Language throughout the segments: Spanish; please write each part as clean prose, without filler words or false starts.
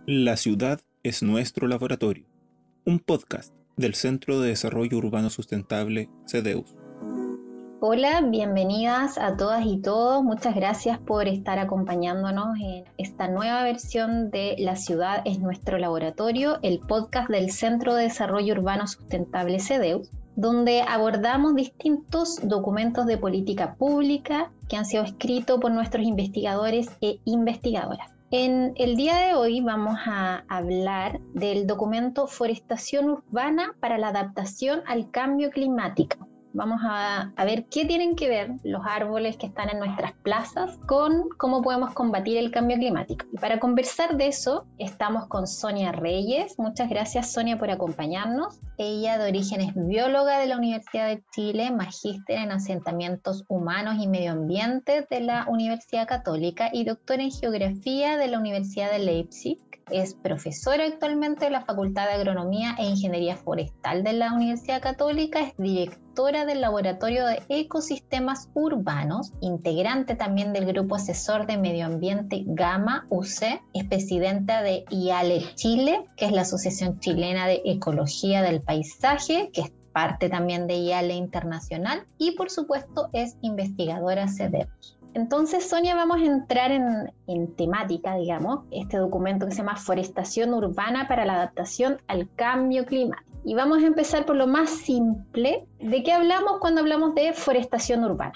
La ciudad es nuestro laboratorio, un podcast del Centro de Desarrollo Urbano Sustentable, CDEUS. Hola, bienvenidas a todas y todos. Muchas gracias por estar acompañándonos en esta nueva versión de La ciudad es nuestro laboratorio, el podcast del Centro de Desarrollo Urbano Sustentable, CDEUS, donde abordamos distintos documentos de política pública que han sido escritos por nuestros investigadores e investigadoras. En el día de hoy vamos a hablar del documento Forestación Urbana para la adaptación al cambio climático. Vamos a ver qué tienen que ver los árboles que están en nuestras plazas con cómo podemos combatir el cambio climático. Y para conversar de eso estamos con Sonia Reyes. Muchas gracias, Sonia, por acompañarnos. Ella de origen es bióloga de la Universidad de Chile, magíster en asentamientos humanos y medio ambiente de la Universidad Católica y doctora en geografía de la Universidad de Leipzig. Es profesora actualmente de la Facultad de Agronomía e Ingeniería Forestal de la Universidad Católica, es directora del Laboratorio de Ecosistemas Urbanos, integrante también del Grupo Asesor de Medio Ambiente Gama UC, es presidenta de IALE Chile, que es la Asociación Chilena de Ecología del Paisaje, que es parte también de IALE Internacional, y por supuesto es investigadora CDEUS. Entonces, Sonia, vamos a entrar en temática, digamos, este documento que se llama Forestación Urbana para la Adaptación al Cambio Climático. Y vamos a empezar por lo más simple. ¿De qué hablamos cuando hablamos de forestación urbana?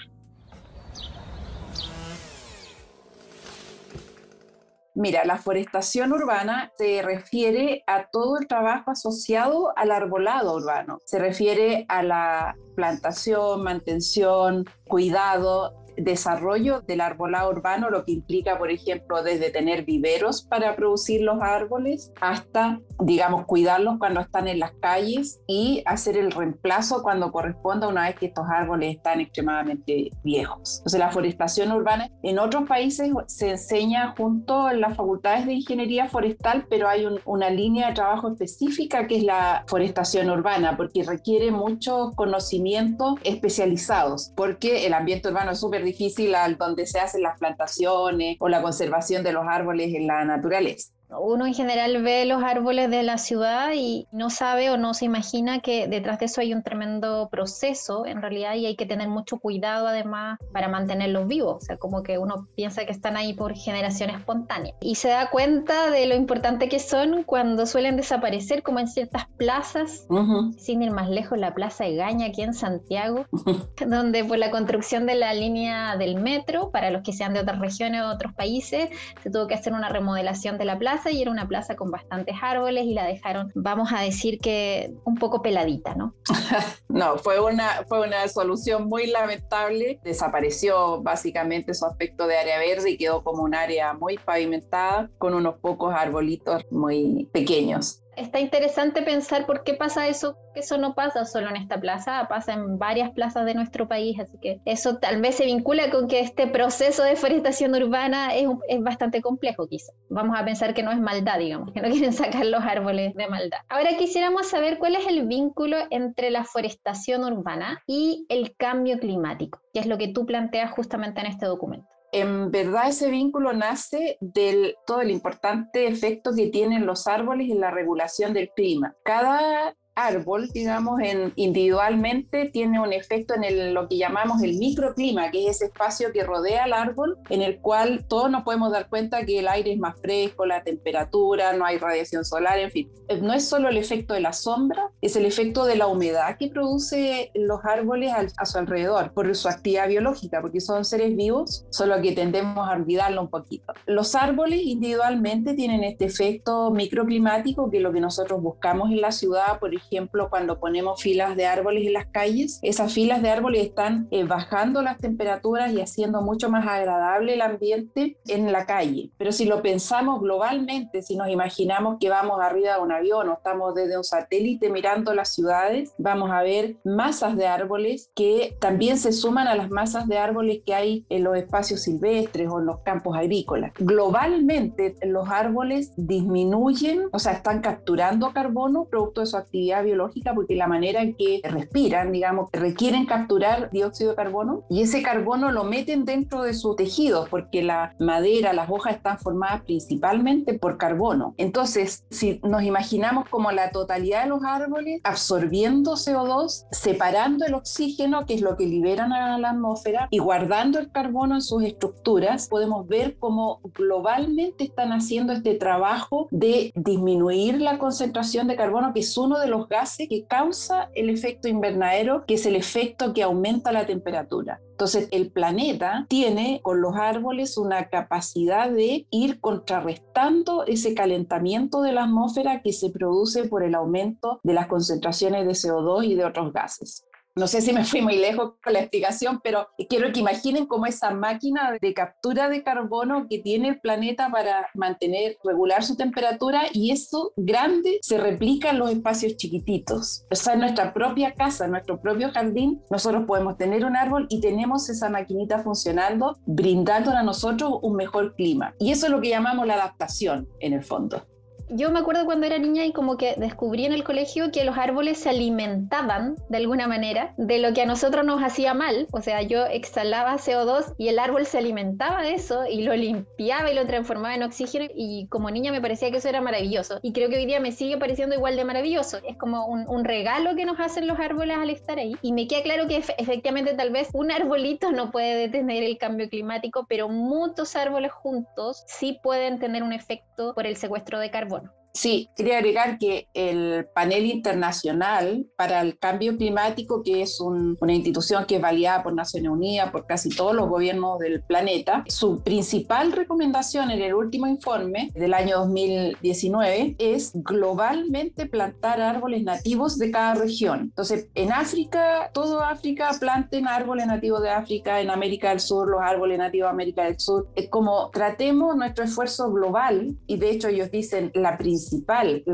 Mira, la forestación urbana se refiere a todo el trabajo asociado al arbolado urbano. Se refiere a la plantación, mantención, cuidado, desarrollo del arbolado urbano, lo que implica, por ejemplo, desde tener viveros para producir los árboles hasta, digamos, cuidarlos cuando están en las calles y hacer el reemplazo cuando corresponda una vez que estos árboles están extremadamente viejos. Entonces, la forestación urbana en otros países se enseña junto a las facultades de ingeniería forestal, pero hay una línea de trabajo específica que es la forestación urbana, porque requiere muchos conocimientos especializados, porque el ambiente urbano es súper difícil al donde se hacen las plantaciones o la conservación de los árboles en la naturaleza. Uno en general ve los árboles de la ciudad y no sabe o no se imagina que detrás de eso hay un tremendo proceso en realidad y hay que tener mucho cuidado además para mantenerlos vivos. O sea, como que uno piensa que están ahí por generación espontánea. Y se da cuenta de lo importante que son cuando suelen desaparecer, como en ciertas plazas, sin ir más lejos, la Plaza Egaña aquí en Santiago, donde por la construcción de la línea del metro, para los que sean de otras regiones o otros países, se tuvo que hacer una remodelación de la plaza y era una plaza con bastantes árboles y la dejaron, vamos a decir que un poco peladita, ¿no? No, fue una solución muy lamentable. Desapareció básicamente su aspecto de área verde y quedó como un área muy pavimentada con unos pocos arbolitos muy pequeños. Está interesante pensar por qué pasa eso, que eso no pasa solo en esta plaza, pasa en varias plazas de nuestro país, así que eso tal vez se vincula con que este proceso de forestación urbana es bastante complejo quizá. Vamos a pensar que no es maldad, digamos, que no quieren sacar los árboles de maldad. Ahora quisiéramos saber cuál es el vínculo entre la forestación urbana y el cambio climático, que es lo que tú planteas justamente en este documento. En verdad ese vínculo nace de todo el importante efecto que tienen los árboles en la regulación del clima. Cada árbol, digamos, individualmente tiene un efecto en lo que llamamos el microclima, que es ese espacio que rodea al árbol, en el cual todos nos podemos dar cuenta que el aire es más fresco, la temperatura, no hay radiación solar, en fin. No es solo el efecto de la sombra, es el efecto de la humedad que produce los árboles a su alrededor, por su actividad biológica, porque son seres vivos, solo que tendemos a olvidarlo un poquito. Los árboles individualmente tienen este efecto microclimático, que es lo que nosotros buscamos en la ciudad, por ejemplo, cuando ponemos filas de árboles en las calles, esas filas de árboles están bajando las temperaturas y haciendo mucho más agradable el ambiente en la calle. Pero si lo pensamos globalmente, si nos imaginamos que vamos arriba de un avión o estamos desde un satélite mirando las ciudades, vamos a ver masas de árboles que también se suman a las masas de árboles que hay en los espacios silvestres o en los campos agrícolas. Globalmente, los árboles disminuyen, o sea, están capturando carbono producto de su actividad actividad biológica porque la manera en que respiran, digamos, requieren capturar dióxido de carbono y ese carbono lo meten dentro de sus tejidos porque la madera, las hojas están formadas principalmente por carbono. Entonces, si nos imaginamos como la totalidad de los árboles absorbiendo CO2, separando el oxígeno, que es lo que liberan a la atmósfera, y guardando el carbono en sus estructuras, podemos ver cómo globalmente están haciendo este trabajo de disminuir la concentración de carbono, que es uno de los gases que causa el efecto invernadero, que es el efecto que aumenta la temperatura. Entonces, el planeta tiene con los árboles una capacidad de ir contrarrestando ese calentamiento de la atmósfera que se produce por el aumento de las concentraciones de CO2 y de otros gases. No sé si me fui muy lejos con la explicación, pero quiero que imaginen cómo esa máquina de captura de carbono que tiene el planeta para regular su temperatura, y eso grande se replica en los espacios chiquititos. O sea, en nuestra propia casa, en nuestro propio jardín, nosotros podemos tener un árbol y tenemos esa maquinita funcionando, brindando a nosotros un mejor clima. Y eso es lo que llamamos la adaptación, en el fondo. Yo me acuerdo cuando era niña y como que descubrí en el colegio que los árboles se alimentaban de alguna manera de lo que a nosotros nos hacía mal. O sea, yo exhalaba CO2 y el árbol se alimentaba de eso y lo limpiaba y lo transformaba en oxígeno, y como niña me parecía que eso era maravilloso y creo que hoy día me sigue pareciendo igual de maravilloso. Es como un regalo que nos hacen los árboles al estar ahí, y me queda claro que efectivamente tal vez un arbolito no puede detener el cambio climático, pero muchos árboles juntos sí pueden tener un efecto por el secuestro de carbono. Sí, quería agregar que el Panel Internacional para el Cambio Climático, que es una institución que es validada por Naciones Unidas, por casi todos los gobiernos del planeta, su principal recomendación en el último informe del año 2019 es globalmente plantar árboles nativos de cada región. Entonces, en África, toda África, planten árboles nativos de África; en América del Sur, los árboles nativos de América del Sur. Es como tratemos nuestro esfuerzo global, y de hecho ellos dicen la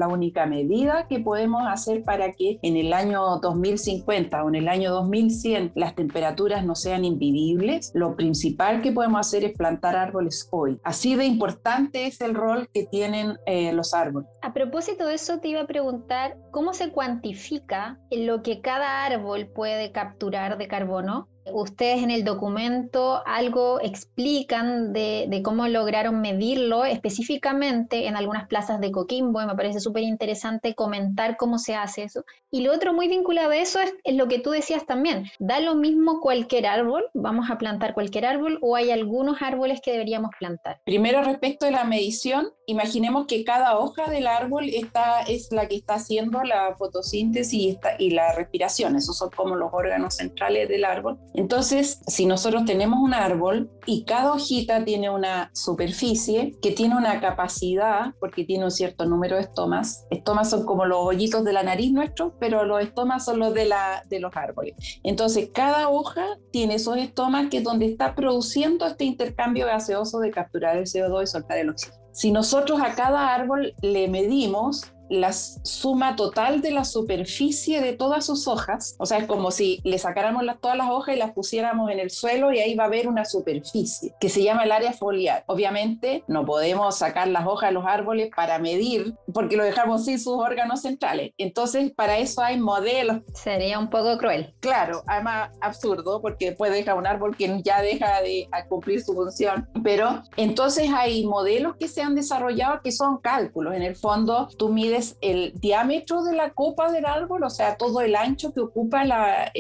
única medida que podemos hacer para que en el año 2050 o en el año 2100 las temperaturas no sean invivibles, lo principal que podemos hacer es plantar árboles hoy. Así de importante es el rol que tienen los árboles. A propósito de eso, te iba a preguntar, ¿cómo se cuantifica lo que cada árbol puede capturar de carbono? Ustedes en el documento algo explican de cómo lograron medirlo específicamente en algunas plazas de Coquimbo, y me parece súper interesante comentar cómo se hace eso. Y lo otro muy vinculado a eso es lo que tú decías también. ¿Da lo mismo cualquier árbol? ¿Vamos a plantar cualquier árbol o hay algunos árboles que deberíamos plantar? Primero, respecto de la medición, imaginemos que cada hoja del árbol es la que está haciendo la fotosíntesis y la respiración. Esos son como los órganos centrales del árbol. Entonces, si nosotros tenemos un árbol y cada hojita tiene una superficie que tiene una capacidad, porque tiene un cierto número de estomas. Estomas son como los hoyitos de la nariz nuestros, pero los estomas son los de los árboles. Entonces, cada hoja tiene esos estomas, que es donde está produciendo este intercambio gaseoso de capturar el CO2 y soltar el oxígeno. Si nosotros a cada árbol le medimos la suma total de la superficie de todas sus hojas, o sea, es como si le sacáramos todas las hojas y las pusiéramos en el suelo, y ahí va a haber una superficie que se llama el área foliar. Obviamente no podemos sacar las hojas de los árboles para medir porque lo dejamos sin sus órganos centrales. Entonces, para eso hay modelos. Sería un poco cruel. Claro, además absurdo, porque puede dejar un árbol que ya deja de cumplir su función. Pero entonces hay modelos que se han desarrollado que son cálculos. En el fondo, tú mides el diámetro de la copa del árbol, o sea, todo el ancho que ocupa la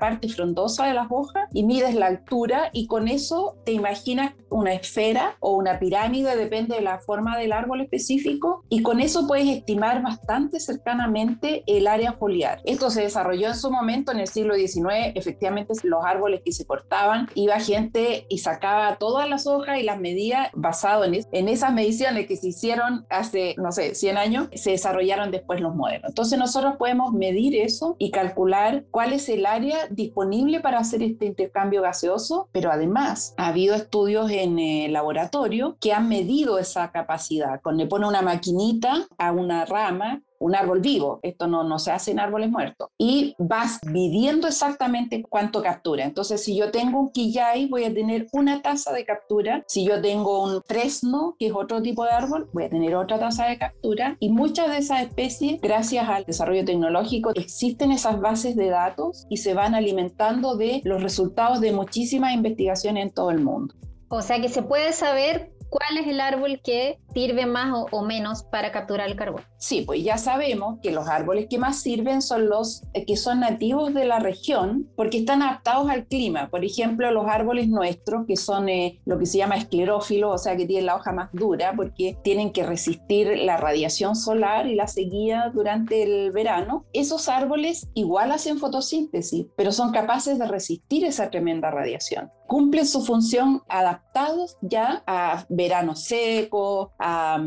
parte frondosa de las hojas, y mides la altura, y con eso te imaginas una esfera o una pirámide, depende de la forma del árbol específico, y con eso puedes estimar bastante cercanamente el área foliar. Esto se desarrolló en su momento en el siglo XIX. Efectivamente, los árboles que se cortaban, iba gente y sacaba todas las hojas y las medía basado en esas mediciones que se hicieron hace, no sé, 100 años, se desarrollaron después los modelos. Entonces nosotros podemos medir eso y calcular cuál es el área disponible para hacer este intercambio gaseoso, pero además ha habido estudios en laboratorio que han medido esa capacidad. Le pone una maquinita a una rama un árbol vivo, esto no se hace en árboles muertos, y vas midiendo exactamente cuánto captura. Entonces, si yo tengo un quillay, voy a tener una tasa de captura. Si yo tengo un fresno, que es otro tipo de árbol, voy a tener otra tasa de captura. Y muchas de esas especies, gracias al desarrollo tecnológico, existen esas bases de datos y se van alimentando de los resultados de muchísimas investigaciones en todo el mundo. O sea que se puede saber cuál es el árbol que sirve más o menos para capturar el carbono. Sí, pues ya sabemos que los árboles que más sirven son los que son nativos de la región porque están adaptados al clima. Por ejemplo, los árboles nuestros, que son lo que se llama esclerófilos, o sea que tienen la hoja más dura porque tienen que resistir la radiación solar y la sequía durante el verano. Esos árboles igual hacen fotosíntesis, pero son capaces de resistir esa tremenda radiación. Cumplen su función adaptados ya a verano seco, a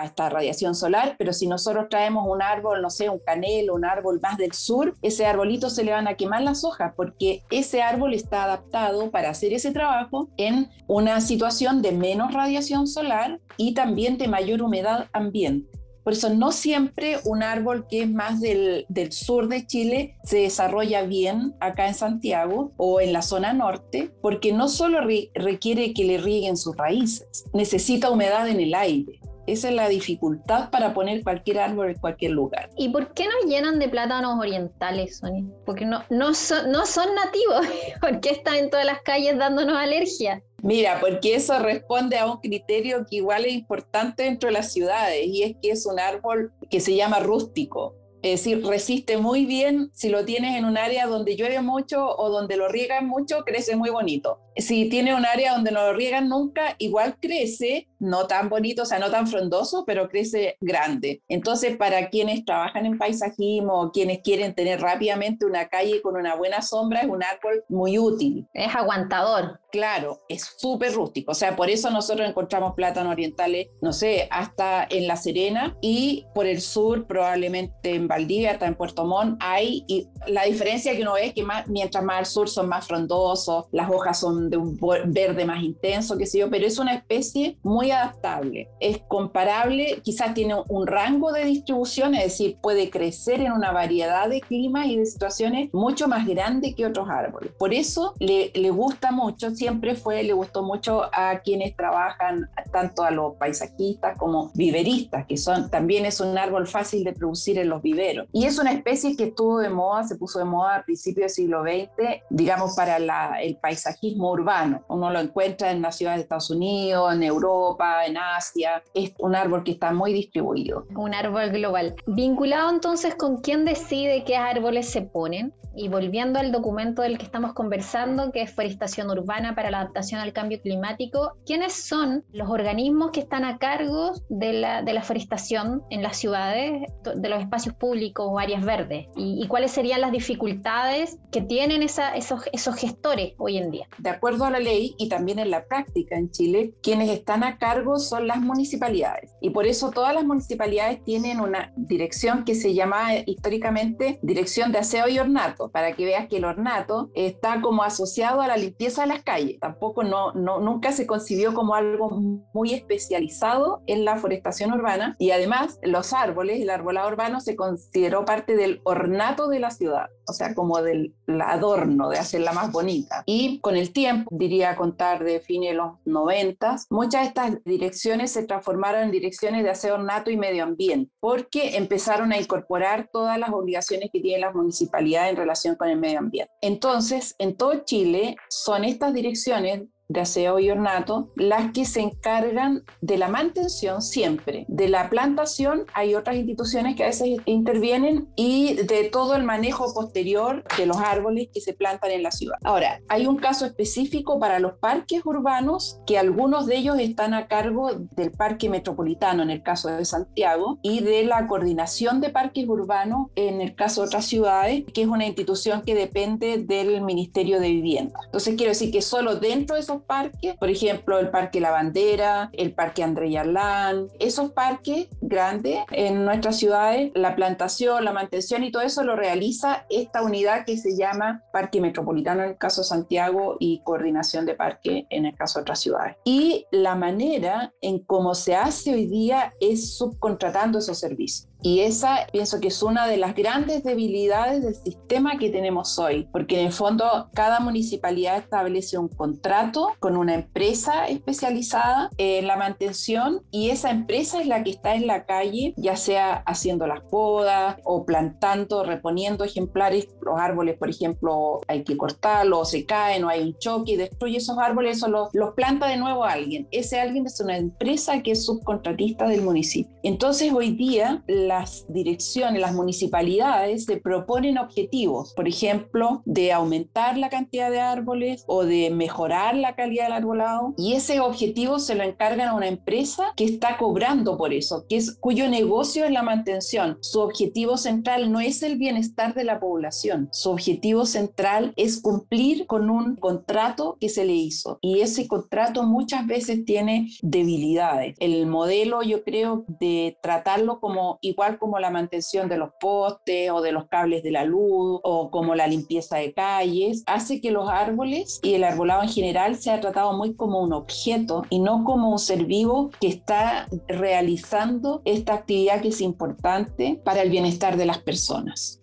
esta radiación solar, pero si nosotros traemos un árbol, no sé, un canelo, un árbol más del sur, ese arbolito se le van a quemar las hojas porque ese árbol está adaptado para hacer ese trabajo en una situación de menos radiación solar y también de mayor humedad ambiente. Por eso no siempre un árbol que es más del sur de Chile se desarrolla bien acá en Santiago o en la zona norte, porque no solo requiere que le rieguen sus raíces, necesita humedad en el aire. Esa es la dificultad para poner cualquier árbol en cualquier lugar. ¿Y por qué nos llenan de plátanos orientales, Sonia? Porque no son nativos. ¿Por qué están en todas las calles dándonos alergia? Mira, porque eso responde a un criterio que igual es importante dentro de las ciudades, y es que es un árbol que se llama rústico. Es decir, resiste muy bien si lo tienes en un área donde llueve mucho o donde lo riegan mucho, crece muy bonito. Si tiene un área donde no lo riegan nunca, igual crece, no tan bonito, o sea, no tan frondoso, pero crece grande. Entonces, para quienes trabajan en paisajismo o quienes quieren tener rápidamente una calle con una buena sombra, es un árbol muy útil. Es aguantador. Claro, es súper rústico. O sea, por eso nosotros encontramos plátanos orientales, no sé, hasta en La Serena y por el sur, probablemente en Valdivia, hasta en Puerto Montt hay. Y la diferencia que uno ve es que mientras más al sur son más frondosos, las hojas son de un verde más intenso, qué sé yo, pero es una especie muy adaptable. Es comparable, quizás tiene un rango de distribución, es decir, puede crecer en una variedad de climas y de situaciones mucho más grande que otros árboles. Por eso le gusta mucho, le gustó mucho a quienes trabajan, tanto a los paisajistas como viveristas, que también es un árbol fácil de producir en los viveros. Y es una especie que estuvo de moda, se puso de moda a principios del siglo XX, digamos, para el paisajismo urbano. Uno lo encuentra en las ciudades de Estados Unidos, en Europa, en Asia. Es un árbol que está muy distribuido. Un árbol global. Vinculado entonces con quién decide qué árboles se ponen. Y volviendo al documento del que estamos conversando, que es Forestación Urbana para la Adaptación al Cambio Climático, ¿quiénes son los organismos que están a cargo de la forestación en las ciudades, de los espacios públicos o áreas verdes? ¿Y cuáles serían las dificultades que tienen esos gestores hoy en día? De acuerdo a la ley y también en la práctica en Chile, quienes están a cargo son las municipalidades. Y por eso todas las municipalidades tienen una dirección que se llama históricamente Dirección de Aseo y Ornato, para que veas que el ornato está como asociado a la limpieza de las calles. Tampoco nunca se concibió como algo muy especializado en la forestación urbana, y además los árboles, el arbolado urbano se consideró parte del ornato de la ciudad, o sea, como del adorno, de hacerla más bonita. Y con el tiempo, diría contar de fines de los 90, muchas de estas direcciones se transformaron en direcciones de aseo, ornato y medio ambiente, porque empezaron a incorporar todas las obligaciones que tienen las municipalidades en relación con el medio ambiente. Entonces, en todo Chile son estas direcciones de aseo y ornato las que se encargan de la mantención siempre. De la plantación hay otras instituciones que a veces intervienen, y de todo el manejo posterior de los árboles que se plantan en la ciudad. Ahora, hay un caso específico para los parques urbanos, que algunos de ellos están a cargo del Parque Metropolitano en el caso de Santiago, y de la Coordinación de Parques Urbanos en el caso de otras ciudades, que es una institución que depende del Ministerio de Vivienda. Entonces quiero decir que solo dentro de esos parques, por ejemplo el Parque La Bandera, el Parque André Yarlán, esos parques grandes en nuestras ciudades, la plantación, la mantención y todo eso lo realiza esta unidad que se llama Parque Metropolitano en el caso de Santiago y Coordinación de Parque en el caso de otras ciudades. Y la manera en cómo se hace hoy día es subcontratando esos servicios. Y esa pienso que es una de las grandes debilidades del sistema que tenemos hoy, porque en el fondo cada municipalidad establece un contrato con una empresa especializada en la mantención, y esa empresa es la que está en la calle, ya sea haciendo las podas o plantando, reponiendo ejemplares. Los árboles, por ejemplo, hay que cortarlos, o se caen, o hay un choque y destruye esos árboles, eso los planta de nuevo alguien. Ese alguien es una empresa que es subcontratista del municipio. Entonces hoy día las direcciones, las municipalidades se proponen objetivos, por ejemplo, de aumentar la cantidad de árboles o de mejorar la calidad del arbolado, y ese objetivo se lo encargan a una empresa que está cobrando por eso, cuyo negocio es la mantención. Su objetivo central no es el bienestar de la población, su objetivo central es cumplir con un contrato que se le hizo, y ese contrato muchas veces tiene debilidades. El modelo, yo creo, de tratarlo como igual como la mantención de los postes o de los cables de la luz o como la limpieza de calles, hace que los árboles y el arbolado en general sea tratado muy como un objeto y no como un ser vivo que está realizando esta actividad que es importante para el bienestar de las personas.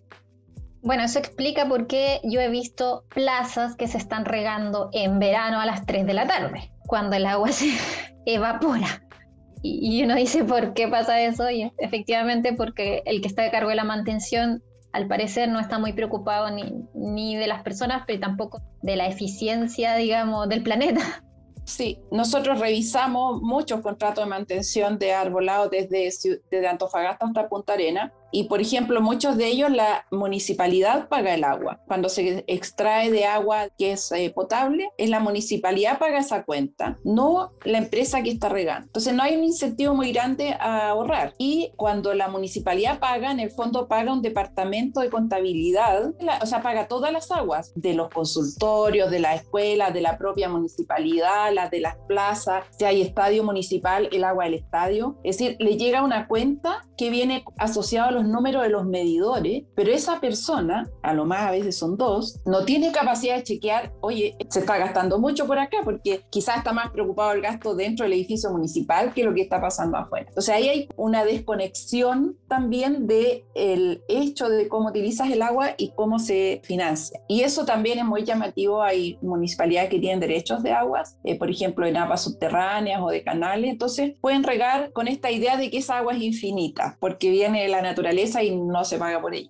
Bueno, eso explica por qué yo he visto plazas que se están regando en verano a las 3 de la tarde, cuando el agua se evapora. Y uno dice, ¿por qué pasa eso? Y efectivamente porque el que está a cargo de la mantención, al parecer, no está muy preocupado ni de las personas, pero tampoco de la eficiencia, digamos, del planeta. Sí, nosotros revisamos muchos contratos de mantención de arbolado desde Antofagasta hasta Punta Arenas, y por ejemplo muchos de ellos la municipalidad paga el agua. Cuando se extrae de agua que es potable, es la municipalidad paga esa cuenta, no la empresa que está regando. Entonces no hay un incentivo muy grande a ahorrar, y cuando la municipalidad paga, en el fondo paga un departamento de contabilidad, o sea, paga todas las aguas de los consultorios, de las escuelas, de la propia municipalidad, las de las plazas, si hay estadio municipal, el agua del estadio. Es decir, le llega una cuenta que viene asociada a los números de los medidores, pero esa persona, a lo más a veces son dos, no tiene capacidad de chequear, oye, se está gastando mucho por acá, porque quizás está más preocupado el gasto dentro del edificio municipal que lo que está pasando afuera. Entonces ahí hay una desconexión también del hecho de cómo utilizas el agua y cómo se financia. Y eso también es muy llamativo. Hay municipalidades que tienen derechos de aguas, por ejemplo, en aguas subterráneas o de canales, entonces pueden regar con esta idea de que esa agua es infinita, porque viene de la naturaleza y no se paga por ella.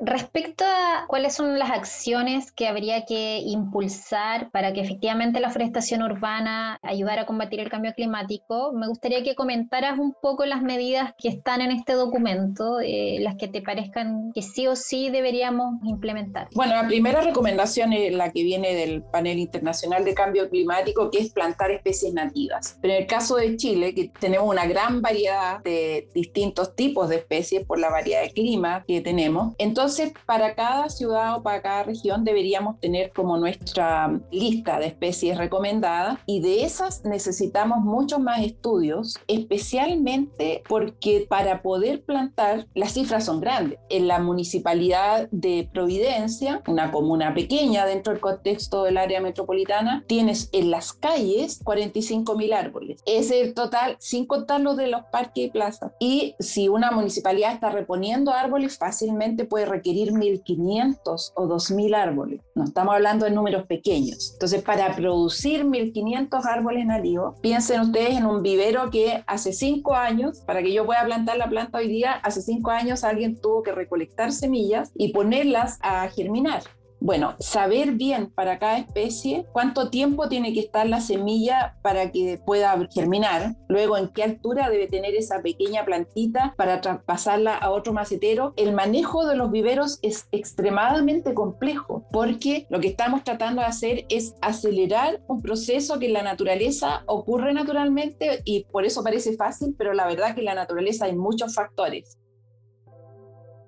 Respecto a cuáles son las acciones que habría que impulsar para que efectivamente la forestación urbana ayudara a combatir el cambio climático, me gustaría que comentaras un poco las medidas que están en este documento, las que te parezcan que sí o sí deberíamos implementar. Bueno, la primera recomendación es la que viene del Panel Internacional de Cambio Climático, que es plantar especies nativas. Pero en el caso de Chile, que tenemos una gran variedad de distintos tipos de especies por la variedad de clima que tenemos, entonces para cada ciudad o para cada región deberíamos tener como nuestra lista de especies recomendadas, y de esas necesitamos muchos más estudios, especialmente porque para poder plantar las cifras son grandes. En la municipalidad de Providencia, una comuna pequeña dentro del contexto del área metropolitana, tienes en las calles 45.000 árboles. Es el total, sin contar los de los parques y plazas. Y si una municipalidad está reponiendo árboles, fácilmente puede requerir 1.500 o 2.000 árboles. No estamos hablando de números pequeños. Entonces, para producir 1.500 árboles nativos, piensen ustedes en un vivero que hace 5 años, para que yo pueda plantar la planta hoy día, hace 5 años alguien tuvo que recolectar semillas y ponerlas a germinar. Bueno, saber bien para cada especie cuánto tiempo tiene que estar la semilla para que pueda germinar, luego en qué altura debe tener esa pequeña plantita para traspasarla a otro macetero. El manejo de los viveros es extremadamente complejo, porque lo que estamos tratando de hacer es acelerar un proceso que en la naturaleza ocurre naturalmente, y por eso parece fácil, pero la verdad que en la naturaleza hay muchos factores.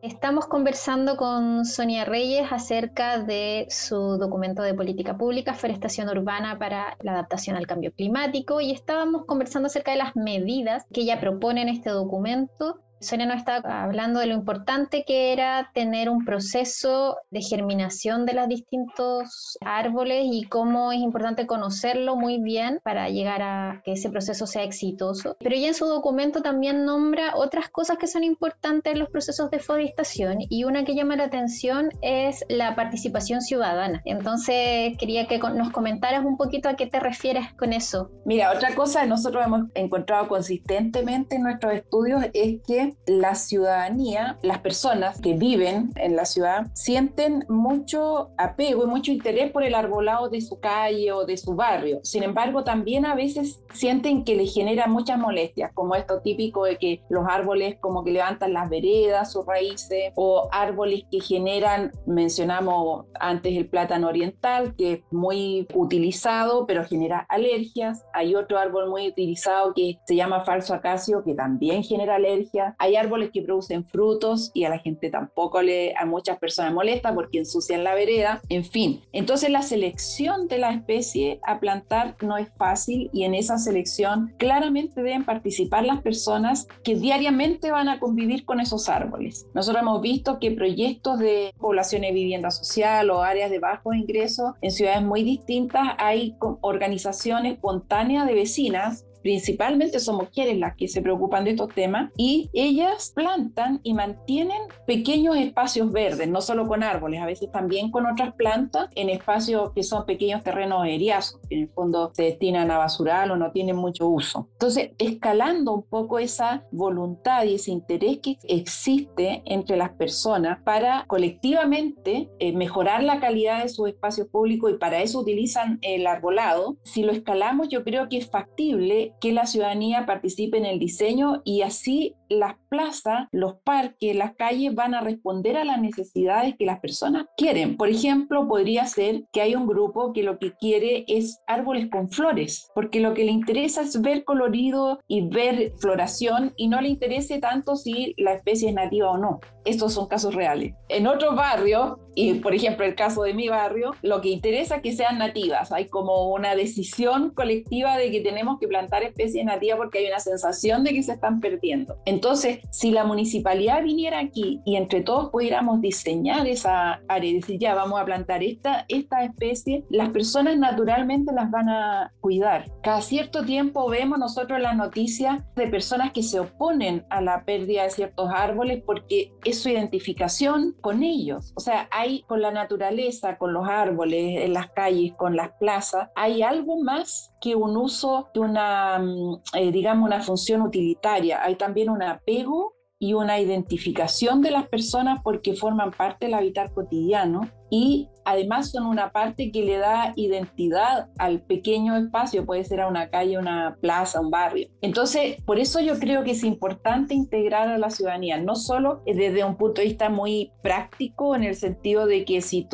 Estamos conversando con Sonia Reyes acerca de su documento de política pública, Forestación Urbana para la Adaptación al Cambio Climático, y estábamos conversando acerca de las medidas que ella propone en este documento Sonia nos está hablando de lo importante que era tener un proceso de germinación de los distintos árboles y cómo es importante conocerlo muy bien para llegar a que ese proceso sea exitoso. Pero ella en su documento también nombra otras cosas que son importantes en los procesos de forestación, y una que llama la atención es la participación ciudadana. Entonces quería que nos comentaras un poquito a qué te refieres con eso. Mira, otra cosa que nosotros hemos encontrado consistentemente en nuestros estudios es que la ciudadanía, las personas que viven en la ciudad, sienten mucho apego y mucho interés por el arbolado de su calle o de su barrio. Sin embargo, también a veces sienten que les genera muchas molestias, como esto típico de que los árboles como que levantan las veredas, sus raíces, o árboles que generan, mencionamos antes el plátano oriental, que es muy utilizado, pero genera alergias. Hay otro árbol muy utilizado que se llama falso acacio, que también genera alergias. Hay árboles que producen frutos y a la gente tampoco a muchas personas molesta porque ensucian la vereda. En fin, entonces la selección de la especie a plantar no es fácil, y en esa selección claramente deben participar las personas que diariamente van a convivir con esos árboles. Nosotros hemos visto que proyectos de poblaciones de vivienda social o áreas de bajos ingresos en ciudades muy distintas hay organizaciones espontáneas de vecinas. Principalmente son mujeres las que se preocupan de estos temas, y ellas plantan y mantienen pequeños espacios verdes, no solo con árboles, a veces también con otras plantas, en espacios que son pequeños terrenos eriazos, que en el fondo se destinan a basural o no tienen mucho uso. Entonces, escalando un poco esa voluntad y ese interés que existe entre las personas para colectivamente mejorar la calidad de sus espacios públicos, y para eso utilizan el arbolado, si lo escalamos, yo creo que es factible que la ciudadanía participe en el diseño, y así las plazas, los parques, las calles van a responder a las necesidades que las personas quieren. Por ejemplo, podría ser que hay un grupo que lo que quiere es árboles con flores, porque lo que le interesa es ver colorido y ver floración, y no le interese tanto si la especie es nativa o no. Estos son casos reales. En otros barrios, y por ejemplo el caso de mi barrio, lo que interesa es que sean nativas. Hay como una decisión colectiva de que tenemos que plantar especies nativas porque hay una sensación de que se están perdiendo. Entonces, si la municipalidad viniera aquí y entre todos pudiéramos diseñar esa área y decir, ya vamos a plantar esta especie, las personas naturalmente las van a cuidar. Cada cierto tiempo vemos nosotros las noticias de personas que se oponen a la pérdida de ciertos árboles porque es su identificación con ellos. O sea, hay con la naturaleza, con los árboles, en las calles, con las plazas, hay algo más que un uso, que digamos, una función utilitaria. Hay también un apego y una identificación de las personas porque forman parte del hábitat cotidiano, y además son una parte que le da identidad al pequeño espacio, puede ser a una calle, una plaza, un barrio. Entonces, por eso yo creo que es importante integrar a la ciudadanía, no solo desde un punto de vista muy práctico, en el sentido de que si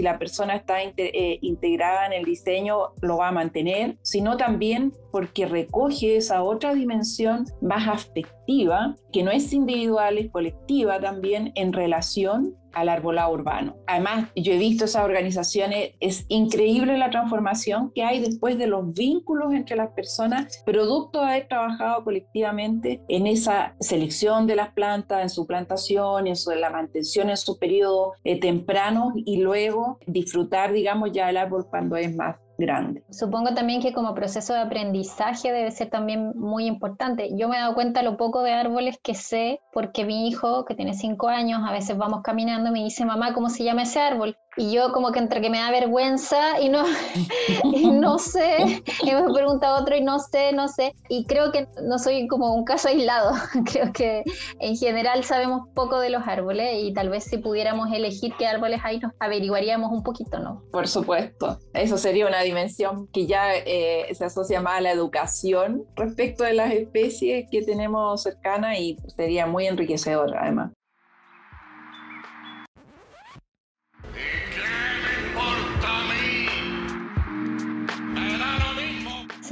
la persona está integrada en el diseño, lo va a mantener, sino también porque recoge esa otra dimensión más afectiva, que no es individual, es colectiva también en relación al arbolado urbano. Además, yo he visto esas organizaciones, es increíble la transformación que hay después de los vínculos entre las personas, producto de haber trabajado colectivamente en esa selección de las plantas, en su plantación, en la mantención en su periodo temprano, y luego disfrutar, digamos, ya el árbol cuando es más grande. Supongo también que como proceso de aprendizaje debe ser también muy importante. Yo me he dado cuenta lo poco de árboles que sé, porque mi hijo, que tiene 5 años, a veces vamos caminando y me dice, mamá, ¿cómo se llama ese árbol? Y yo como que entre que me da vergüenza y no sé, y me pregunta otro y no sé, y creo que no soy como un caso aislado. Creo que en general sabemos poco de los árboles, y tal vez si pudiéramos elegir qué árboles hay, nos averiguaríamos un poquito, ¿no? Por supuesto, eso sería una dimensión que ya se asocia más a la educación respecto de las especies que tenemos cercanas, y sería muy enriquecedor además.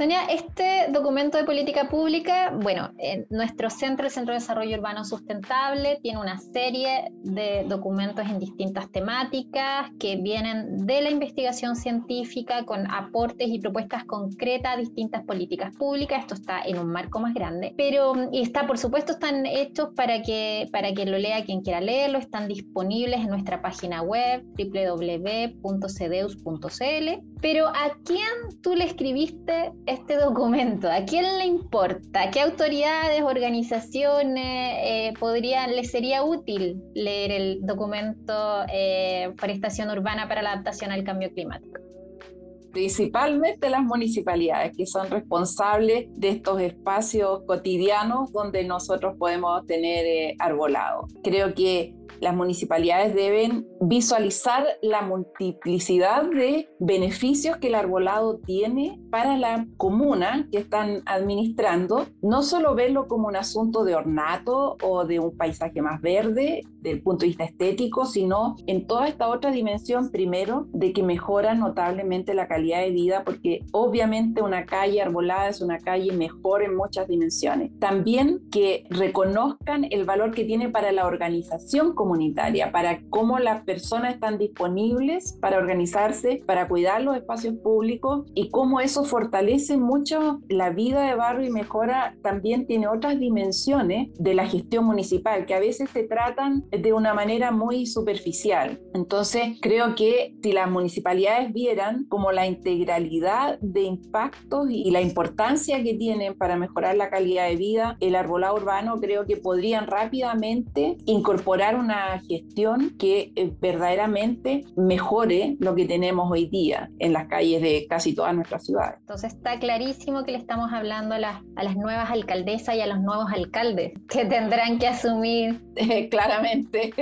Sonia, este documento de política pública, bueno, nuestro centro, el Centro de Desarrollo Urbano Sustentable, tiene una serie de documentos en distintas temáticas que vienen de la investigación científica con aportes y propuestas concretas a distintas políticas públicas. Esto está en un marco más grande, pero por supuesto, están hechos para que lo lea quien quiera leerlo. Están disponibles en nuestra página web www.cedeus.cl. Pero ¿a quién tú le escribiste este documento? ¿A quién le importa? ¿Qué autoridades, organizaciones les sería útil leer el documento Forestación Urbana para la Adaptación al Cambio Climático? Principalmente las municipalidades, que son responsables de estos espacios cotidianos donde nosotros podemos tener arbolado. Creo que las municipalidades deben visualizar la multiplicidad de beneficios que el arbolado tiene para la comuna que están administrando, no solo verlo como un asunto de ornato o de un paisaje más verde desde el punto de vista estético, sino en toda esta otra dimensión, primero, de que mejora notablemente la calidad de vida, porque obviamente una calle arbolada es una calle mejor en muchas dimensiones. También que reconozcan el valor que tiene para la organización comunitaria, para cómo las personas están disponibles para organizarse, para cuidar los espacios públicos, y cómo eso fortalece mucho la vida de barrio y mejora, también tiene otras dimensiones de la gestión municipal que a veces se tratan de una manera muy superficial. Entonces creo que si las municipalidades vieran como la integralidad de impactos y la importancia que tienen para mejorar la calidad de vida, el arbolado urbano, creo que podrían rápidamente incorporar una gestión que verdaderamente mejore lo que tenemos hoy día en las calles de casi todas nuestras ciudades. Entonces está clarísimo que le estamos hablando a las nuevas alcaldesas y a los nuevos alcaldes que tendrán que asumir. Claramente.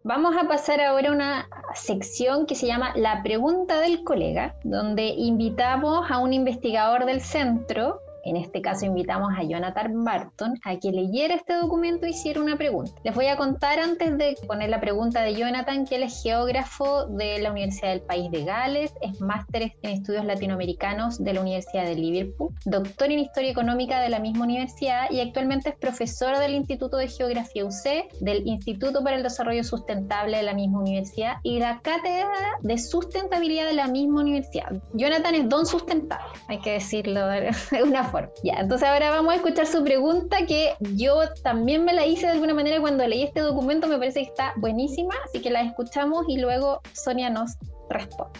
Vamos a pasar ahora a una sección que se llama La Pregunta del Colega, donde invitamos a un investigador del centro. En este caso invitamos a Jonathan Barton a que leyera este documento e hiciera una pregunta. Les voy a contar antes de poner la pregunta de Jonathan que él es geógrafo de la Universidad del País de Gales, es máster en estudios latinoamericanos de la Universidad de Liverpool, doctor en historia económica de la misma universidad y actualmente es profesor del Instituto de Geografía UC, del Instituto para el Desarrollo Sustentable de la misma universidad y la Cátedra de Sustentabilidad de la misma universidad. Jonathan es don sustentable, hay que decirlo de una forma. Ya, entonces ahora vamos a escuchar su pregunta, que yo también me la hice de alguna manera cuando leí este documento, me parece que está buenísima, así que la escuchamos y luego Sonia nos responde.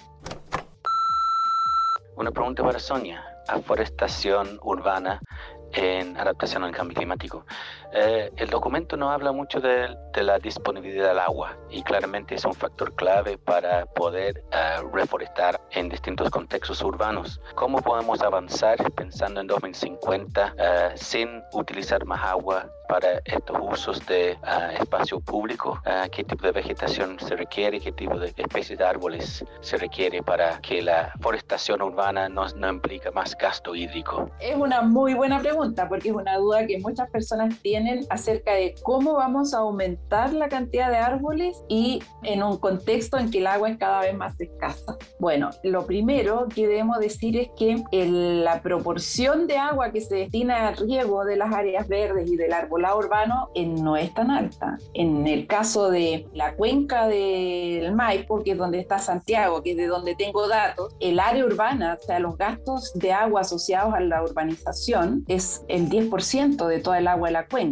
Una pregunta para Sonia. Afforestación urbana en adaptación al cambio climático. El documento no habla mucho de la disponibilidad del agua y claramente es un factor clave para poder reforestar en distintos contextos urbanos. ¿Cómo podemos avanzar pensando en 2050 sin utilizar más agua para estos usos de espacio público? ¿Qué tipo de vegetación se requiere? ¿Qué tipo de especies de árboles se requiere para que la forestación urbana no implique más gasto hídrico? Es una muy buena pregunta porque es una duda que muchas personas tienen acerca de cómo vamos a aumentar la cantidad de árboles y en un contexto en que el agua es cada vez más escasa. Bueno, lo primero que debemos decir es que la proporción de agua que se destina al riego de las áreas verdes y del arbolado urbano no es tan alta. En el caso de la cuenca del Maipo, que es donde está Santiago, que es de donde tengo datos, el área urbana, o sea, los gastos de agua asociados a la urbanización es el 10% de toda el agua de la cuenca.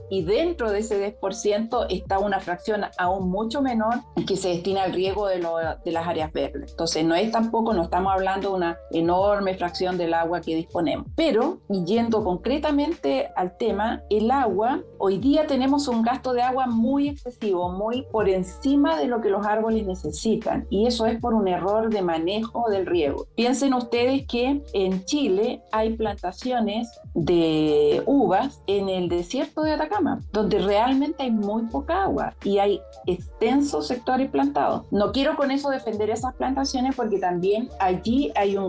Y dentro de ese 10% está una fracción aún mucho menor que se destina al riego de las áreas verdes. Entonces no estamos hablando de una enorme fracción del agua que disponemos. Pero, yendo concretamente al tema, el agua, hoy día tenemos un gasto de agua muy excesivo, muy por encima de lo que los árboles necesitan. Y eso es por un error de manejo del riego. Piensen ustedes que en Chile hay plantaciones de uvas en el desierto de Atacama, donde realmente hay muy poca agua y hay extensos sectores plantados. No quiero con eso defender esas plantaciones porque también allí hay un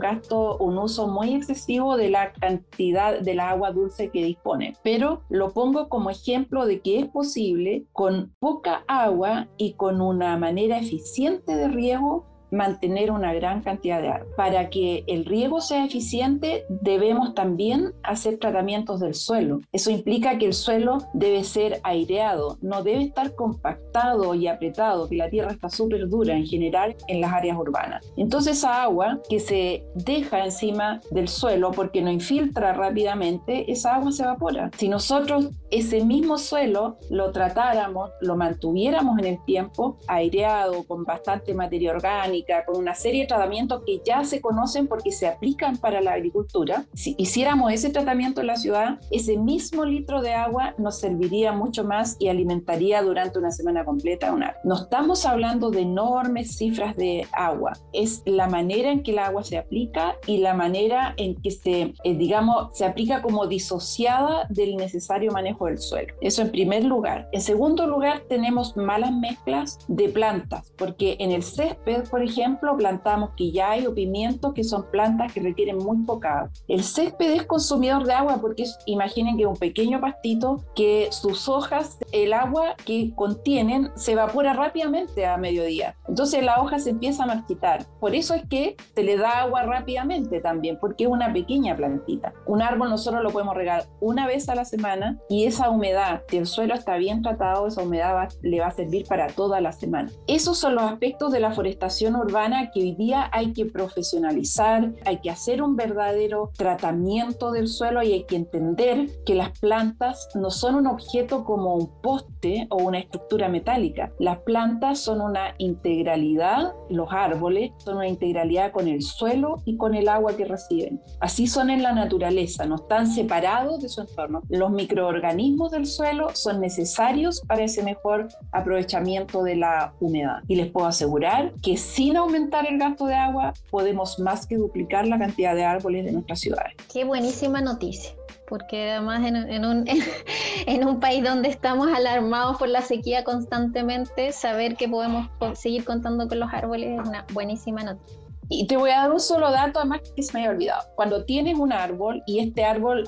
uso muy excesivo de la cantidad de la agua dulce que disponen. Pero lo pongo como ejemplo de que es posible con poca agua y con una manera eficiente de riego mantener una gran cantidad de árboles. Para que el riego sea eficiente, debemos también hacer tratamientos del suelo. Eso implica que el suelo debe ser aireado, no debe estar compactado y apretado, que la tierra está súper dura en general en las áreas urbanas. Entonces esa agua que se deja encima del suelo porque no infiltra rápidamente, esa agua se evapora. Si nosotros ese mismo suelo lo tratáramos, lo mantuviéramos en el tiempo, aireado, con bastante materia orgánica, con una serie de tratamientos que ya se conocen porque se aplican para la agricultura, si hiciéramos ese tratamiento en la ciudad, ese mismo litro de agua nos serviría mucho más y alimentaría durante una semana completa un árbol. No estamos hablando de enormes cifras de agua, es la manera en que el agua se aplica y la manera en que se aplica como disociada del necesario manejo del suelo. Eso en primer lugar. En segundo lugar, tenemos malas mezclas de plantas, porque en el césped, por ejemplo, plantamos quillay o pimiento, que son plantas que requieren muy poca agua. El césped es consumidor de agua porque imaginen que es un pequeño pastito que sus hojas, el agua que contienen se evapora rápidamente a mediodía. Entonces la hoja se empieza a marchitar. Por eso es que se le da agua rápidamente también, porque es una pequeña plantita. Un árbol nosotros lo podemos regar una vez a la semana y esa humedad, si el suelo está bien tratado, esa humedad le va a servir para toda la semana. Esos son los aspectos de la forestación urbana que hoy día hay que profesionalizar, hay que hacer un verdadero tratamiento del suelo y hay que entender que las plantas no son un objeto como un poste o una estructura metálica. Las plantas son una integralidad, los árboles son una integralidad con el suelo y con el agua que reciben. Así son en la naturaleza, no están separados de su entorno. Los microorganismos del suelo son necesarios para ese mejor aprovechamiento de la humedad. Y les puedo asegurar que sin aumentar el gasto de agua podemos más que duplicar la cantidad de árboles de nuestras ciudades. Qué buenísima noticia, porque además en un país donde estamos alarmados por la sequía constantemente, saber que podemos seguir contando con los árboles es una buenísima noticia. Y te voy a dar un solo dato, además que se me había olvidado. Cuando tienes un árbol y este árbol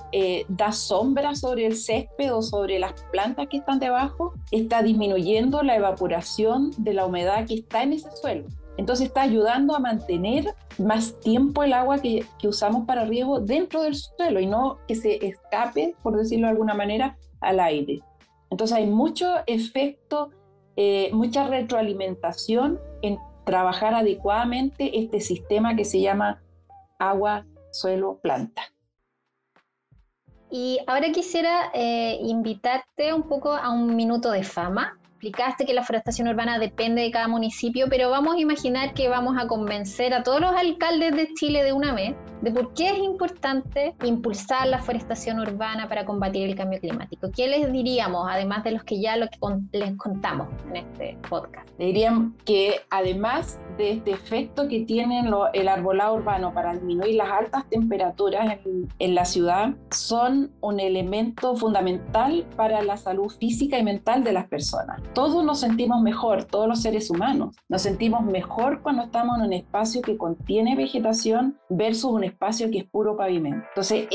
da sombra sobre el césped o sobre las plantas que están debajo, está disminuyendo la evaporación de la humedad que está en ese suelo. Entonces está ayudando a mantener más tiempo el agua que usamos para riego dentro del suelo y no que se escape, por decirlo de alguna manera, al aire. Entonces hay mucho efecto, mucha retroalimentación en trabajar adecuadamente este sistema que se llama agua, suelo, planta. Y ahora quisiera invitarte un poco a un minuto de fama. Explicaste que la forestación urbana depende de cada municipio, pero vamos a imaginar que vamos a convencer a todos los alcaldes de Chile de una vez de por qué es importante impulsar la forestación urbana para combatir el cambio climático. ¿Qué les diríamos, además de los que ya les contamos en este podcast? Le dirían que además de este efecto que tiene el arbolado urbano para disminuir las altas temperaturas en la ciudad, son un elemento fundamental para la salud física y mental de las personas. Todos nos sentimos mejor, todos los seres humanos. Nos sentimos mejor cuando estamos en un espacio que contiene vegetación versus un espacio que es puro pavimento. Entonces,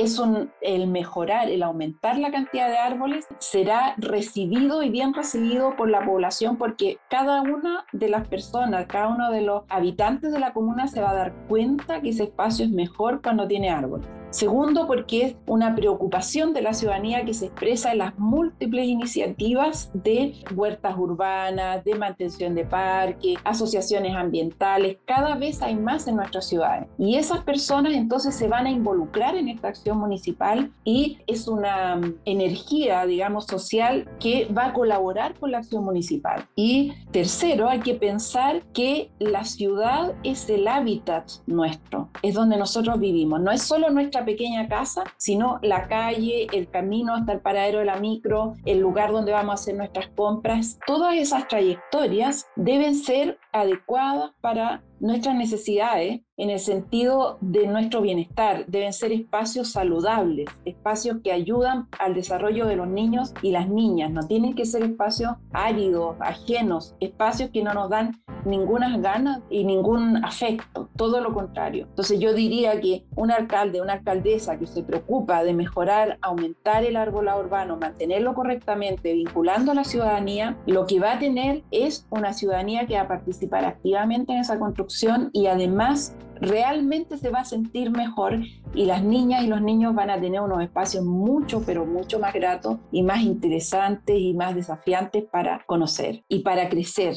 el mejorar, el aumentar la cantidad de árboles será recibido y bien recibido por la población porque cada una de las personas, cada uno de los habitantes de la comuna se va a dar cuenta que ese espacio es mejor cuando tiene árboles. Segundo, porque es una preocupación de la ciudadanía que se expresa en las múltiples iniciativas de huertas urbanas, de mantención de parques, asociaciones ambientales. Cada vez hay más en nuestras ciudades. Y esas personas entonces se van a involucrar en esta acción municipal y es una energía, digamos, social que va a colaborar con la acción municipal. Y tercero, hay que pensar que la ciudad es el hábitat nuestro, es donde nosotros vivimos. No es solo nuestra pequeña casa, sino la calle, el camino hasta el paradero de la micro, el lugar donde vamos a hacer nuestras compras. Todas esas trayectorias deben ser adecuadas para nuestras necesidades en el sentido de nuestro bienestar. Deben ser espacios saludables, espacios que ayudan al desarrollo de los niños y las niñas. No tienen que ser espacios áridos, ajenos, espacios que no nos dan ninguna ganas y ningún afecto, todo lo contrario. Entonces yo diría que un alcalde, una alcaldesa que se preocupa de mejorar, aumentar el arbolado urbano, mantenerlo correctamente, vinculando a la ciudadanía, lo que va a tener es una ciudadanía que va a participar participar activamente en esa construcción y además realmente se va a sentir mejor y las niñas y los niños van a tener unos espacios mucho, pero mucho más gratos y más interesantes y más desafiantes para conocer y para crecer.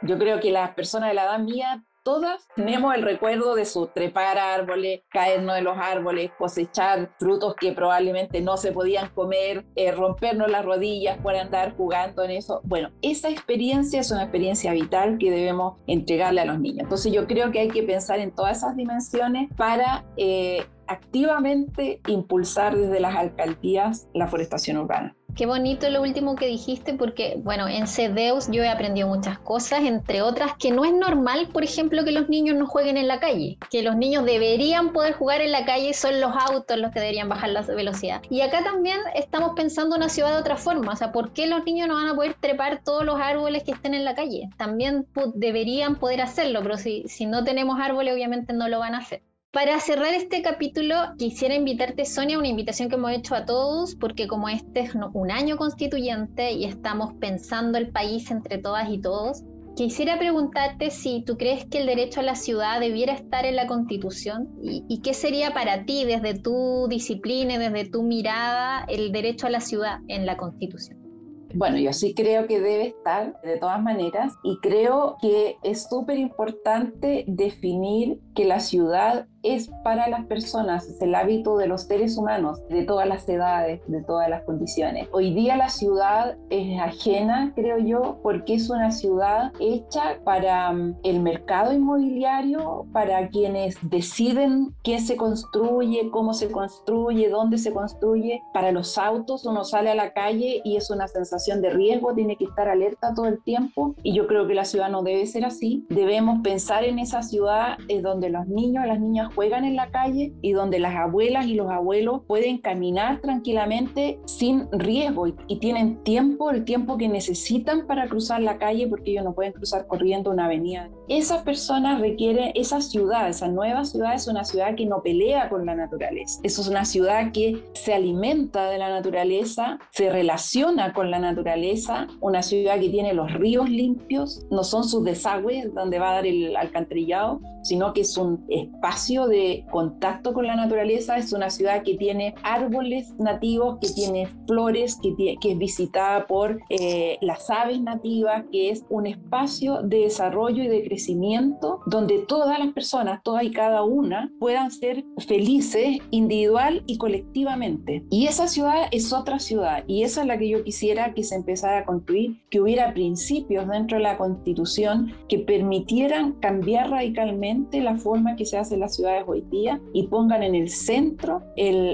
Yo creo que las personas de la edad mía todas tenemos el recuerdo de su trepar a árboles, caernos de los árboles, cosechar frutos que probablemente no se podían comer, rompernos las rodillas por andar jugando en eso. Bueno, esa experiencia es una experiencia vital que debemos entregarle a los niños. Entonces yo creo que hay que pensar en todas esas dimensiones para activamente impulsar desde las alcaldías la forestación urbana. Qué bonito lo último que dijiste, porque bueno, en CEDEUS yo he aprendido muchas cosas, entre otras que no es normal, por ejemplo, que los niños no jueguen en la calle, que los niños deberían poder jugar en la calle, son los autos los que deberían bajar la velocidad. Y acá también estamos pensando una ciudad de otra forma, o sea, ¿por qué los niños no van a poder trepar todos los árboles que estén en la calle? También deberían poder hacerlo, pero si no tenemos árboles, obviamente no lo van a hacer. Para cerrar este capítulo, quisiera invitarte, Sonia, una invitación que hemos hecho a todos, porque como este es un año constituyente y estamos pensando el país entre todas y todos, quisiera preguntarte si tú crees que el derecho a la ciudad debiera estar en la Constitución y qué sería para ti, desde tu disciplina y desde tu mirada, el derecho a la ciudad en la Constitución. Bueno, yo sí creo que debe estar de todas maneras y creo que es súper importante definir que la ciudad es para las personas, es el hábito de los seres humanos, de todas las edades, de todas las condiciones. Hoy día la ciudad es ajena, creo yo, porque es una ciudad hecha para el mercado inmobiliario, para quienes deciden qué se construye, cómo se construye, dónde se construye. Para los autos, uno sale a la calle y es una sensación de riesgo, tiene que estar alerta todo el tiempo, y yo creo que la ciudad no debe ser así. Debemos pensar en esa ciudad donde los niños, las niñas juegan en la calle y donde las abuelas y los abuelos pueden caminar tranquilamente sin riesgo y tienen tiempo, el tiempo que necesitan para cruzar la calle, porque ellos no pueden cruzar corriendo una avenida. Esas personas requieren, esa ciudad, esa nueva ciudad es una ciudad que no pelea con la naturaleza. Eso es una ciudad que se alimenta de la naturaleza, se relaciona con la naturaleza, una ciudad que tiene los ríos limpios, no son sus desagües donde va a dar el alcantarillado, sino que es un espacio de contacto con la naturaleza, es una ciudad que tiene árboles nativos, que tiene flores, que es visitada por las aves nativas, que es un espacio de desarrollo y de crecimiento donde todas las personas, todas y cada una, puedan ser felices individual y colectivamente. Y esa ciudad es otra ciudad, y esa es la que yo quisiera que se empezara a construir, que hubiera principios dentro de la Constitución que permitieran cambiar radicalmente la forma que se hace en las ciudades hoy día y pongan en el centro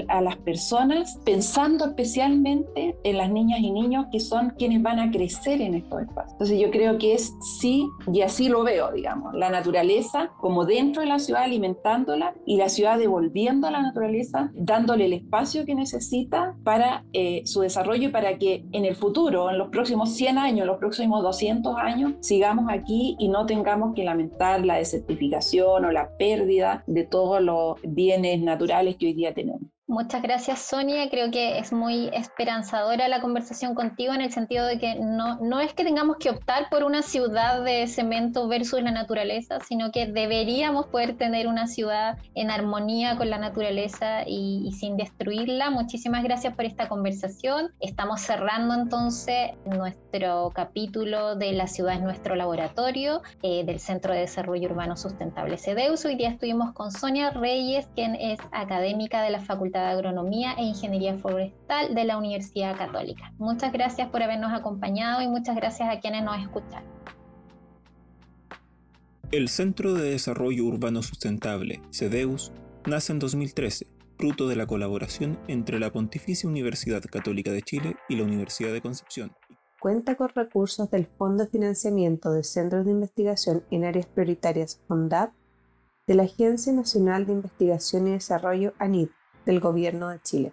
a las personas, pensando especialmente en las niñas y niños que son quienes van a crecer en estos espacios. Entonces yo creo que es sí, y así lo veo, digamos, la naturaleza como dentro de la ciudad alimentándola y la ciudad devolviendo a la naturaleza, dándole el espacio que necesita para su desarrollo y para que en el futuro, en los próximos 100 años, los próximos 200 años, sigamos aquí y no tengamos que lamentar la desertificación o la pérdida de todos los bienes naturales que hoy día tenemos. Muchas gracias, Sonia. Creo que es muy esperanzadora la conversación contigo, en el sentido de que no es que tengamos que optar por una ciudad de cemento versus la naturaleza, sino que deberíamos poder tener una ciudad en armonía con la naturaleza y sin destruirla. Muchísimas gracias por esta conversación. Estamos cerrando entonces nuestro capítulo de La ciudad es nuestro laboratorio del Centro de Desarrollo Urbano Sustentable CEDEUS. Hoy día estuvimos con Sonia Reyes, quien es académica de la Facultad de Agronomía e Ingeniería Forestal de la Universidad Católica. Muchas gracias por habernos acompañado y muchas gracias a quienes nos escucharon. El Centro de Desarrollo Urbano Sustentable, CEDEUS, nace en 2013, fruto de la colaboración entre la Pontificia Universidad Católica de Chile y la Universidad de Concepción. Cuenta con recursos del Fondo de Financiamiento de Centros de Investigación en Áreas Prioritarias FONDAP, de la Agencia Nacional de Investigación y Desarrollo ANID, del Gobierno de Chile.